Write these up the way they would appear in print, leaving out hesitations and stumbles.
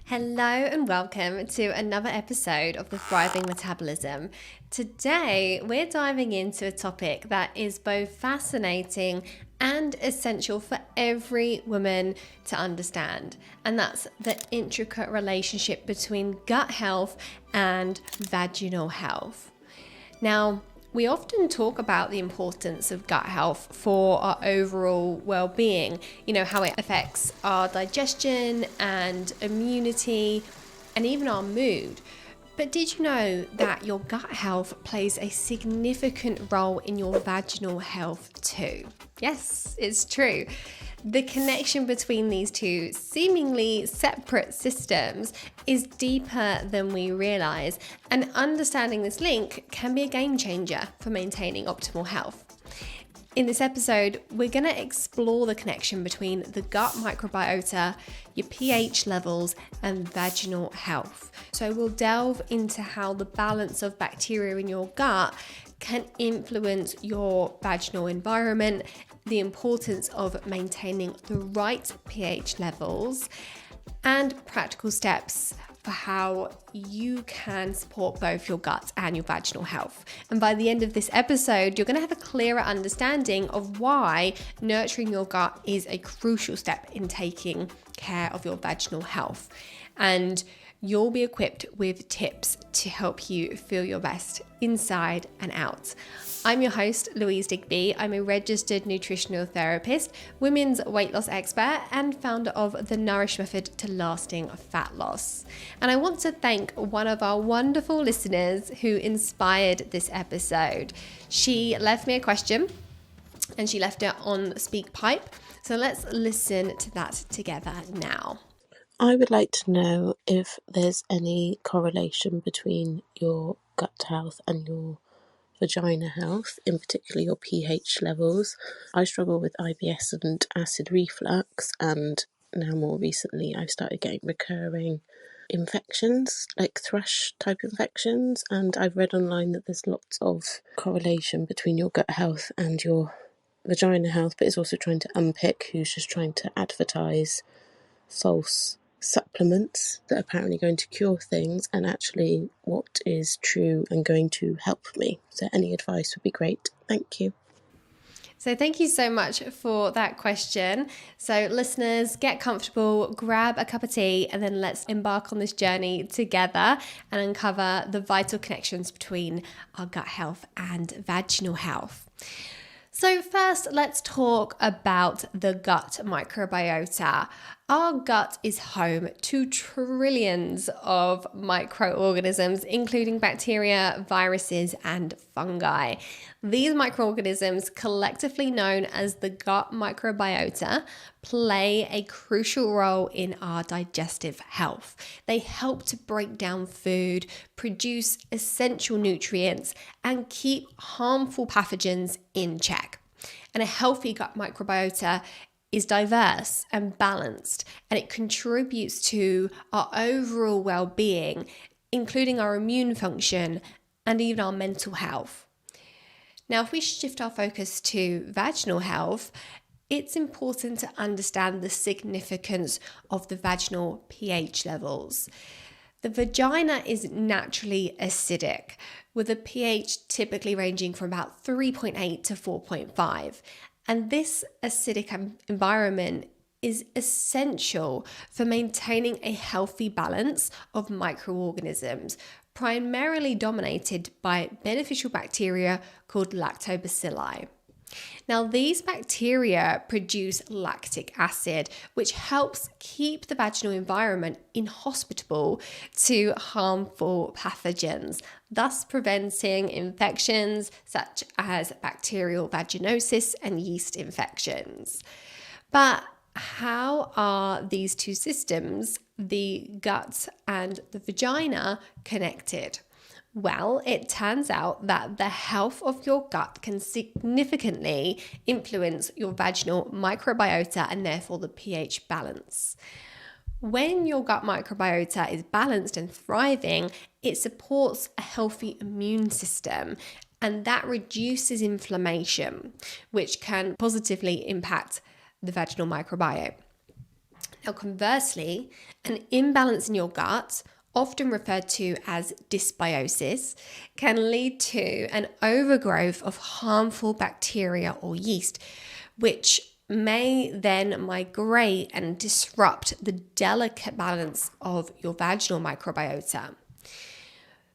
Hello and welcome to another episode of the Thriving Metabolism. Today, we're diving into a topic that is both fascinating and essential for every woman to understand, and that's the intricate relationship between gut health and vaginal health. Now, we often talk about the importance of gut health for our overall well-being, how it affects our digestion and immunity and even our mood. But did you know that your gut health plays a significant role in your vaginal health too? Yes, it's true. The connection between these two seemingly separate systems is deeper than we realize, and understanding this link can be a game changer for maintaining optimal health. In this episode, we're going to explore the connection between the gut microbiota, your pH levels, and vaginal health. So we'll delve into how the balance of bacteria in your gut can influence your vaginal environment, the importance of maintaining the right pH levels, and practical steps for how you can support both your gut and your vaginal health. And by the end of this episode, you're going to have a clearer understanding of why nurturing your gut is a crucial step in taking care of your vaginal health. And you'll be equipped with tips to help you feel your best inside and out. I'm your host, Louise Digby. I'm a registered nutritional therapist, women's weight loss expert, and founder of the Nourish Method to Lasting Fat Loss. And I want to thank one of our wonderful listeners who inspired this episode. She left me a question and she left it on SpeakPipe. So let's listen to that together now. I would like to know if there's any correlation between your gut health and your vagina health, in particular your pH levels. I struggle with IBS and acid reflux, and now more recently I've started getting recurring infections, like thrush type infections, and I've read online that there's lots of correlation between your gut health and your vagina health, but it's also trying to unpick who's just trying to advertise false supplements that are apparently going to cure things and actually what is true and going to help me. So any advice would be great. Thank you. So thank you so much for that question. So listeners, get comfortable, grab a cup of tea, and then let's embark on this journey together and uncover the vital connections between our gut health and vaginal health. So first, let's talk about the gut microbiota. Our gut is home to trillions of microorganisms, including bacteria, viruses, and fungi. These microorganisms, collectively known as the gut microbiota, play a crucial role in our digestive health. They help to break down food, produce essential nutrients, and keep harmful pathogens in check. And a healthy gut microbiota is diverse and balanced, and it contributes to our overall well-being, including our immune function and even our mental health. Now, if we shift our focus to vaginal health, it's important to understand the significance of the vaginal pH levels. The vagina is naturally acidic, with a pH typically ranging from about 3.8 to 4.5. And this acidic environment is essential for maintaining a healthy balance of microorganisms, primarily dominated by beneficial bacteria called lactobacilli. Now, these bacteria produce lactic acid, which helps keep the vaginal environment inhospitable to harmful pathogens, thus preventing infections such as bacterial vaginosis and yeast infections. But how are these two systems, the gut and the vagina, connected? Well, it turns out that the health of your gut can significantly influence your vaginal microbiota and therefore the pH balance. When your gut microbiota is balanced and thriving, it supports a healthy immune system, and that reduces inflammation, which can positively impact the vaginal microbiome. Now, conversely, an imbalance in your gut, often referred to as dysbiosis, can lead to an overgrowth of harmful bacteria or yeast, which may then migrate and disrupt the delicate balance of your vaginal microbiota.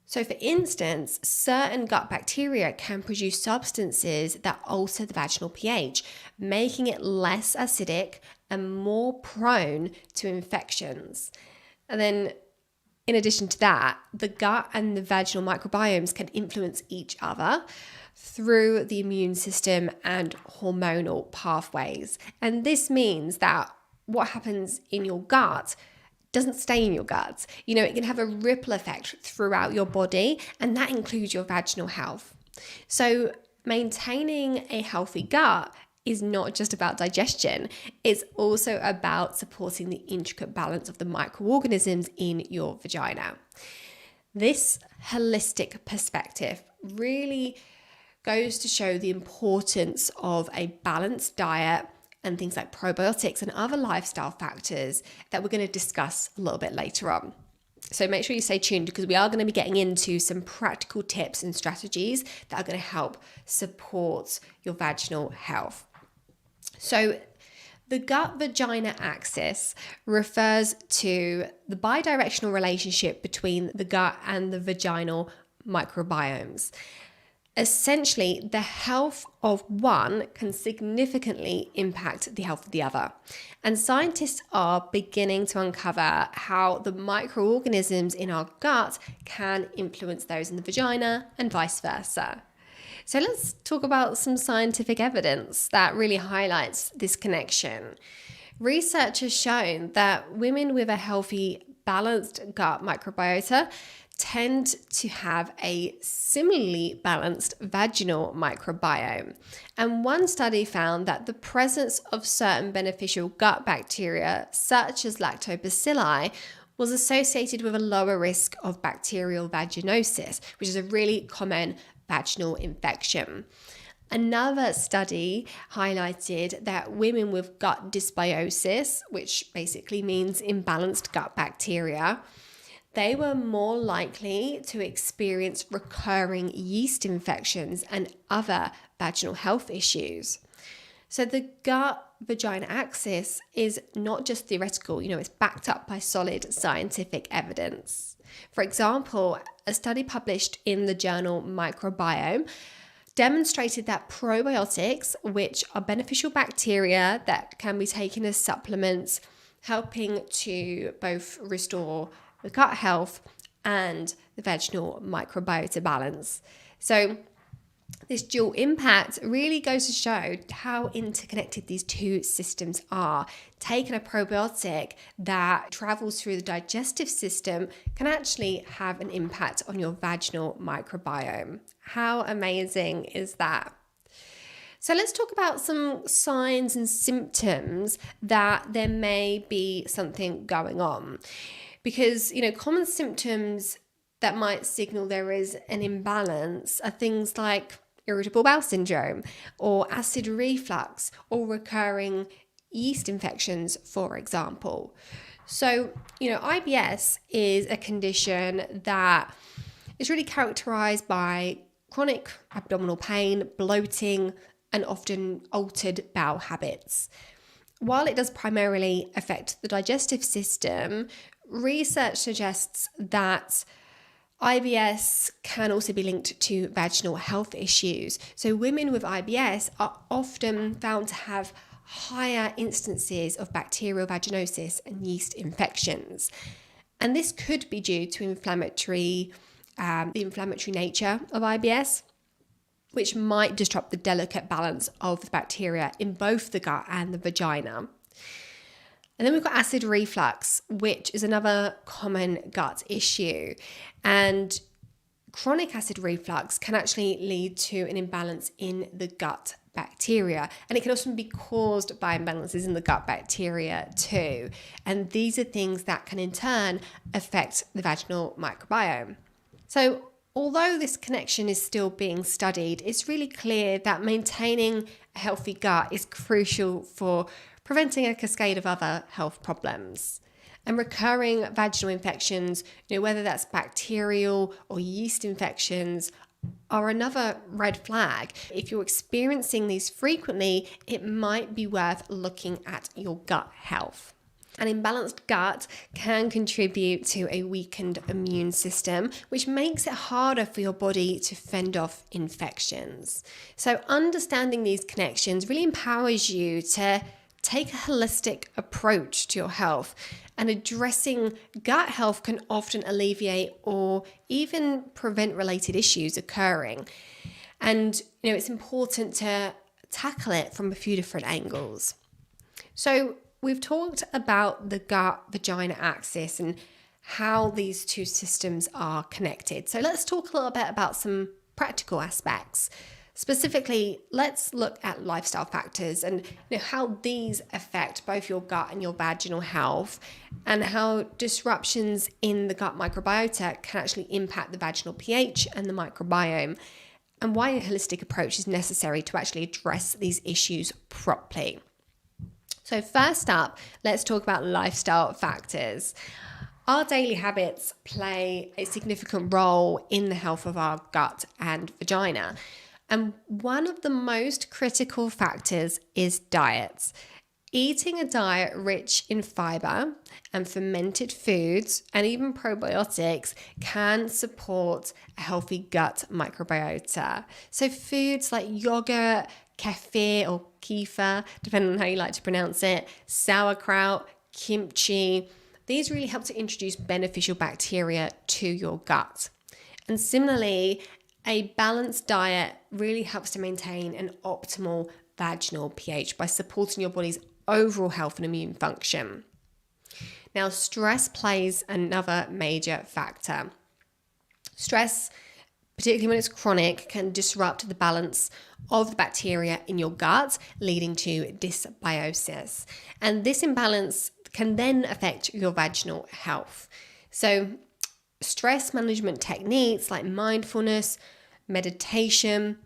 So, for instance, certain gut bacteria can produce substances that alter the vaginal pH, making it less acidic and more prone to infections. And then, in addition to that, the gut and the vaginal microbiomes can influence each other through the immune system and hormonal pathways. And this means that what happens in your gut doesn't stay in your gut. It can have a ripple effect throughout your body, and that includes your vaginal health. So maintaining a healthy gut is not just about digestion, it's also about supporting the intricate balance of the microorganisms in your vagina. This holistic perspective really goes to show the importance of a balanced diet and things like probiotics and other lifestyle factors that we're going to discuss a little bit later on. So make sure you stay tuned, because we are going to be getting into some practical tips and strategies that are going to help support your vaginal health. So the gut-vagina axis refers to the bidirectional relationship between the gut and the vaginal microbiomes. Essentially, the health of one can significantly impact the health of the other. And scientists are beginning to uncover how the microorganisms in our gut can influence those in the vagina and vice versa. So let's talk about some scientific evidence that really highlights this connection. Research has shown that women with a healthy, balanced gut microbiota tend to have a similarly balanced vaginal microbiome. And one study found that the presence of certain beneficial gut bacteria, such as lactobacilli, was associated with a lower risk of bacterial vaginosis, which is a really common vaginal infection. Another study highlighted that women with gut dysbiosis, which basically means imbalanced gut bacteria, they were more likely to experience recurring yeast infections and other vaginal health issues. So the gut-vagina axis is not just theoretical, it's backed up by solid scientific evidence. For example, a study published in the journal Microbiome demonstrated that probiotics, which are beneficial bacteria that can be taken as supplements, helping to both restore the gut health and the vaginal microbiota balance. So this dual impact really goes to show how interconnected these two systems are. Taking a probiotic that travels through the digestive system can actually have an impact on your vaginal microbiome. How amazing is that? So let's talk about some signs and symptoms that there may be something going on. Because, common symptoms that might signal there is an imbalance are things like irritable bowel syndrome or acid reflux or recurring yeast infections, for example. So, IBS is a condition that is really characterized by chronic abdominal pain, bloating, and often altered bowel habits. While it does primarily affect the digestive system, research suggests that IBS can also be linked to vaginal health issues. So women with IBS are often found to have higher instances of bacterial vaginosis and yeast infections. And this could be due to the inflammatory nature of IBS, which might disrupt the delicate balance of the bacteria in both the gut and the vagina. And then we've got acid reflux, which is another common gut issue. And chronic acid reflux can actually lead to an imbalance in the gut bacteria. And it can also be caused by imbalances in the gut bacteria too. And these are things that can in turn affect the vaginal microbiome. So although this connection is still being studied, it's really clear that maintaining a healthy gut is crucial for preventing a cascade of other health problems. And recurring vaginal infections, whether that's bacterial or yeast infections, are another red flag. If you're experiencing these frequently, it might be worth looking at your gut health. An imbalanced gut can contribute to a weakened immune system, which makes it harder for your body to fend off infections. So understanding these connections really empowers you to take a holistic approach to your health, and addressing gut health can often alleviate or even prevent related issues occurring. And it's important to tackle it from a few different angles. So we've talked about the gut-vagina axis and how these two systems are connected. So let's talk a little bit about some practical aspects. Specifically, let's look at lifestyle factors and how these affect both your gut and your vaginal health, and how disruptions in the gut microbiota can actually impact the vaginal pH and the microbiome, and why a holistic approach is necessary to actually address these issues properly. So first up, let's talk about lifestyle factors. Our daily habits play a significant role in the health of our gut and vagina. And one of the most critical factors is diet. Eating a diet rich in fiber and fermented foods and even probiotics can support a healthy gut microbiota. So foods like yogurt, kefir or kefir, depending on how you like to pronounce it, sauerkraut, kimchi, these really help to introduce beneficial bacteria to your gut. And similarly, a balanced diet really helps to maintain an optimal vaginal pH by supporting your body's overall health and immune function. Now, stress plays another major factor. Stress, particularly when it's chronic, can disrupt the balance of the bacteria in your gut, leading to dysbiosis. And this imbalance can then affect your vaginal health. So stress management techniques like mindfulness, meditation,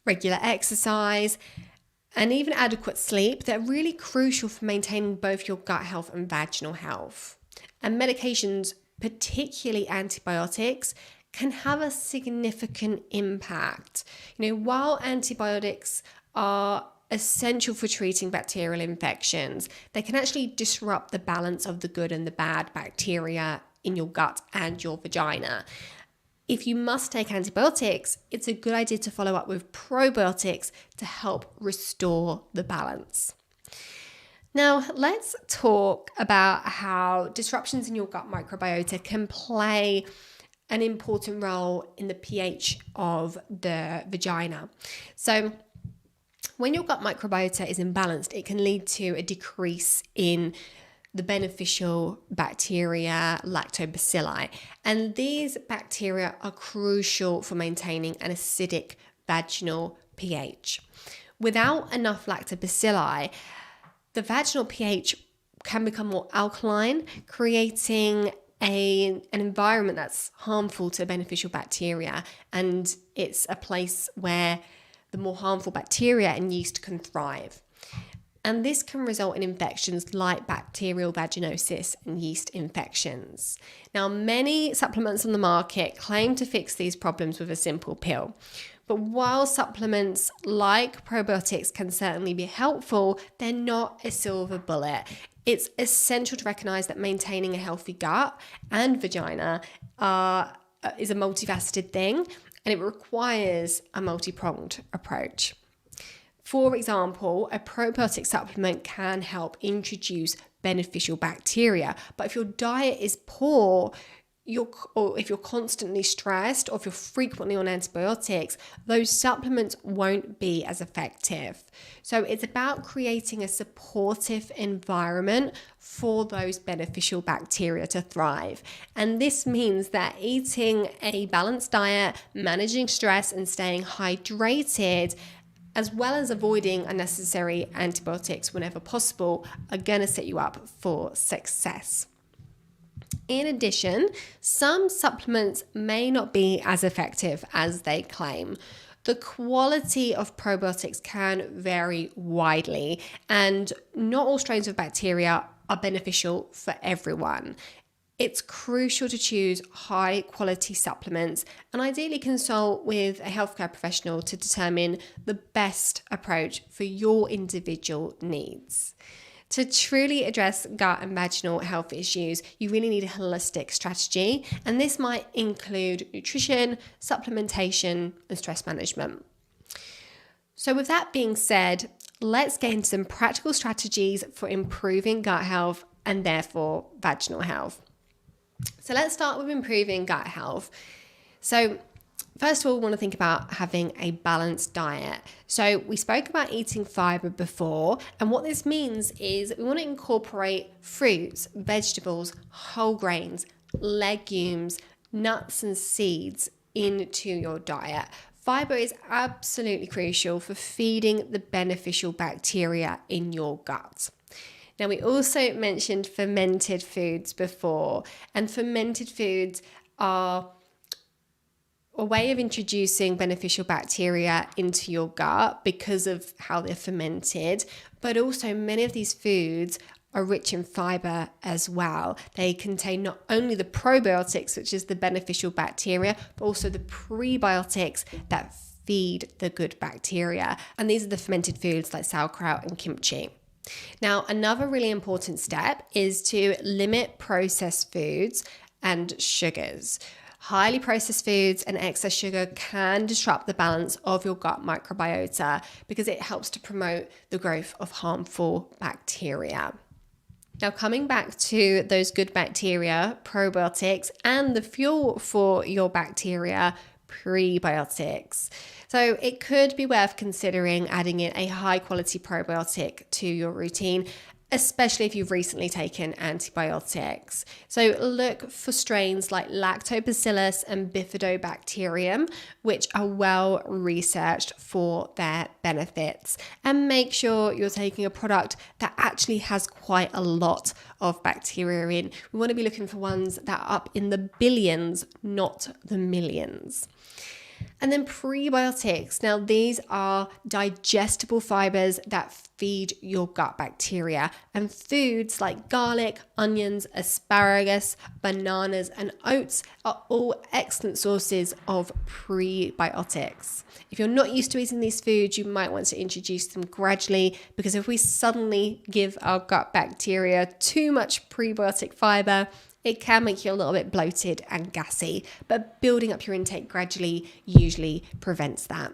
regular exercise, and even adequate sleep, they're really crucial for maintaining both your gut health and vaginal health. And medications, particularly antibiotics, can have a significant impact. While antibiotics are essential for treating bacterial infections, they can actually disrupt the balance of the good and the bad bacteria in your gut and your vagina. If you must take antibiotics, it's a good idea to follow up with probiotics to help restore the balance. Now, let's talk about how disruptions in your gut microbiota can play an important role in the pH of the vagina. So, when your gut microbiota is imbalanced, it can lead to a decrease in the beneficial bacteria, lactobacilli. And these bacteria are crucial for maintaining an acidic vaginal pH. Without enough lactobacilli, the vaginal pH can become more alkaline, creating an environment that's harmful to beneficial bacteria. And it's a place where the more harmful bacteria and yeast can thrive. And this can result in infections like bacterial vaginosis and yeast infections. Now, many supplements on the market claim to fix these problems with a simple pill. But while supplements like probiotics can certainly be helpful, they're not a silver bullet. It's essential to recognize that maintaining a healthy gut and vagina is a multifaceted thing, and it requires a multi-pronged approach. For example, a probiotic supplement can help introduce beneficial bacteria, but if your diet is poor, or if you're constantly stressed, or if you're frequently on antibiotics, those supplements won't be as effective. So it's about creating a supportive environment for those beneficial bacteria to thrive. And this means that eating a balanced diet, managing stress, and staying hydrated, as well as avoiding unnecessary antibiotics whenever possible, are going to set you up for success. In addition, some supplements may not be as effective as they claim. The quality of probiotics can vary widely, and not all strains of bacteria are beneficial for everyone. It's crucial to choose high quality supplements and ideally consult with a healthcare professional to determine the best approach for your individual needs. To truly address gut and vaginal health issues, you really need a holistic strategy, and this might include nutrition, supplementation, and stress management. So with that being said, let's get into some practical strategies for improving gut health and therefore vaginal health. So let's start with improving gut health. So first of all, we want to think about having a balanced diet. So we spoke about eating fiber before, and what this means is we want to incorporate fruits, vegetables, whole grains, legumes, nuts and seeds into your diet. Fiber is absolutely crucial for feeding the beneficial bacteria in your gut. Now, we also mentioned fermented foods before, and fermented foods are a way of introducing beneficial bacteria into your gut because of how they're fermented, but also many of these foods are rich in fiber as well. They contain not only the probiotics, which is the beneficial bacteria, but also the prebiotics that feed the good bacteria. And these are the fermented foods like sauerkraut and kimchi. Now, another really important step is to limit processed foods and sugars. Highly processed foods and excess sugar can disrupt the balance of your gut microbiota because it helps to promote the growth of harmful bacteria. Now, coming back to those good bacteria, probiotics, and the fuel for your bacteria, prebiotics. So it could be worth considering adding in a high quality probiotic to your routine, especially if you've recently taken antibiotics. So look for strains like Lactobacillus and Bifidobacterium, which are well researched for their benefits. And make sure you're taking a product that actually has quite a lot of bacteria in. We want to be looking for ones that are up in the billions, not the millions. And then prebiotics. Now, these are digestible fibers that feed your gut bacteria. And foods like garlic, onions, asparagus, bananas, and oats are all excellent sources of prebiotics. If you're not used to eating these foods, you might want to introduce them gradually, because if we suddenly give our gut bacteria too much prebiotic fiber, it can make you a little bit bloated and gassy, but building up your intake gradually usually prevents that.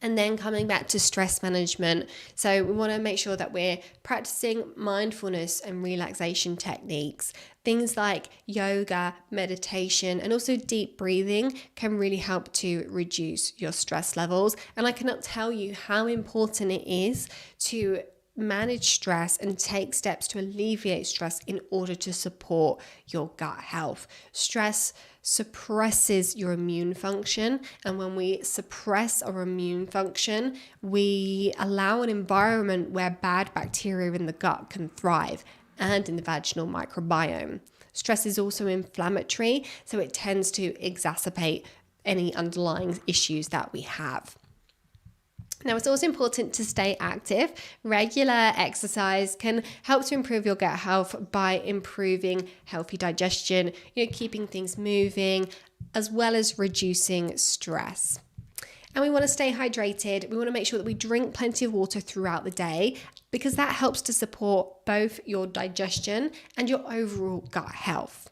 And then coming back to stress management. So we want to make sure that we're practicing mindfulness and relaxation techniques. Things like yoga, meditation, and also deep breathing can really help to reduce your stress levels. And I cannot tell you how important it is to manage stress and take steps to alleviate stress in order to support your gut health. Stress suppresses your immune function, and when we suppress our immune function, we allow an environment where bad bacteria in the gut can thrive and in the vaginal microbiome. Stress is also inflammatory, so it tends to exacerbate any underlying issues that we have. Now, it's also important to stay active. Regular exercise can help to improve your gut health by improving healthy digestion, keeping things moving, as well as reducing stress. And we want to stay hydrated. We want to make sure that we drink plenty of water throughout the day, because that helps to support both your digestion and your overall gut health.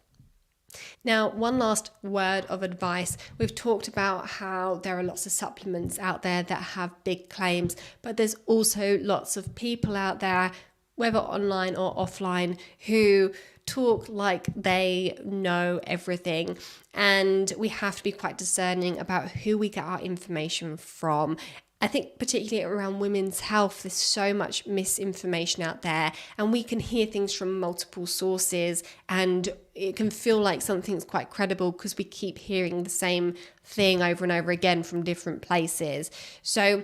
Now, one last word of advice. We've talked about how there are lots of supplements out there that have big claims, but there's also lots of people out there, whether online or offline, who talk like they know everything. And we have to be quite discerning about who we get our information from. I think particularly around women's health, there's so much misinformation out there, and we can hear things from multiple sources, and it can feel like something's quite credible because we keep hearing the same thing over and over again from different places. So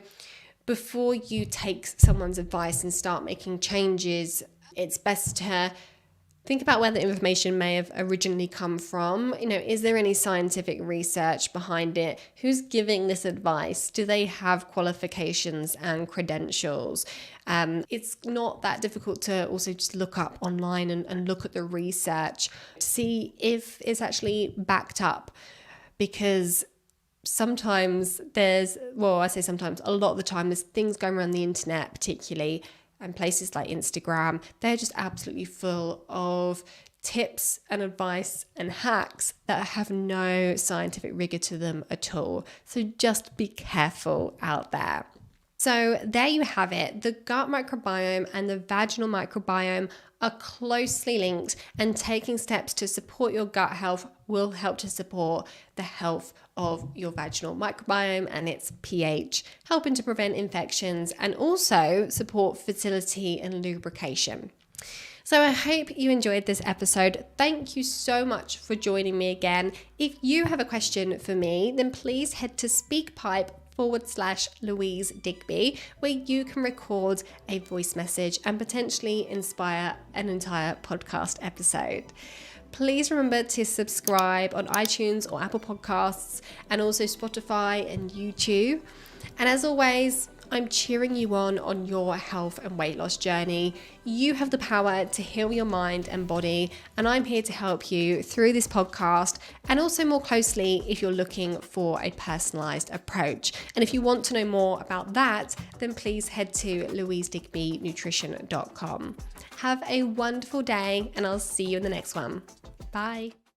before you take someone's advice and start making changes, it's best to Think about where the information may have originally come from. Is there any scientific research behind it? Who's giving this advice? Do they have qualifications and credentials? It's not that difficult to also just look up online and look at the research to see if it's actually backed up, because sometimes I say sometimes, a lot of the time there's things going around the internet, particularly, and places like Instagram, they're just absolutely full of tips and advice and hacks that have no scientific rigor to them at all. So just be careful out there. So there you have it. The gut microbiome and the vaginal microbiome are closely linked, and taking steps to support your gut health will help to support the health of your vaginal microbiome and its pH, helping to prevent infections and also support fertility and lubrication. So I hope you enjoyed this episode. Thank you so much for joining me again. If you have a question for me, then please head to speakpipe.com/Louise Digby, where you can record a voice message and potentially inspire an entire podcast episode. Please remember to subscribe on iTunes or Apple Podcasts, and also Spotify and YouTube. And as always, I'm cheering you on your health and weight loss journey. You have the power to heal your mind and body, and I'm here to help you through this podcast, and also more closely if you're looking for a personalized approach. And if you want to know more about that, then please head to louisedigbynutrition.com. Have a wonderful day, and I'll see you in the next one. Bye.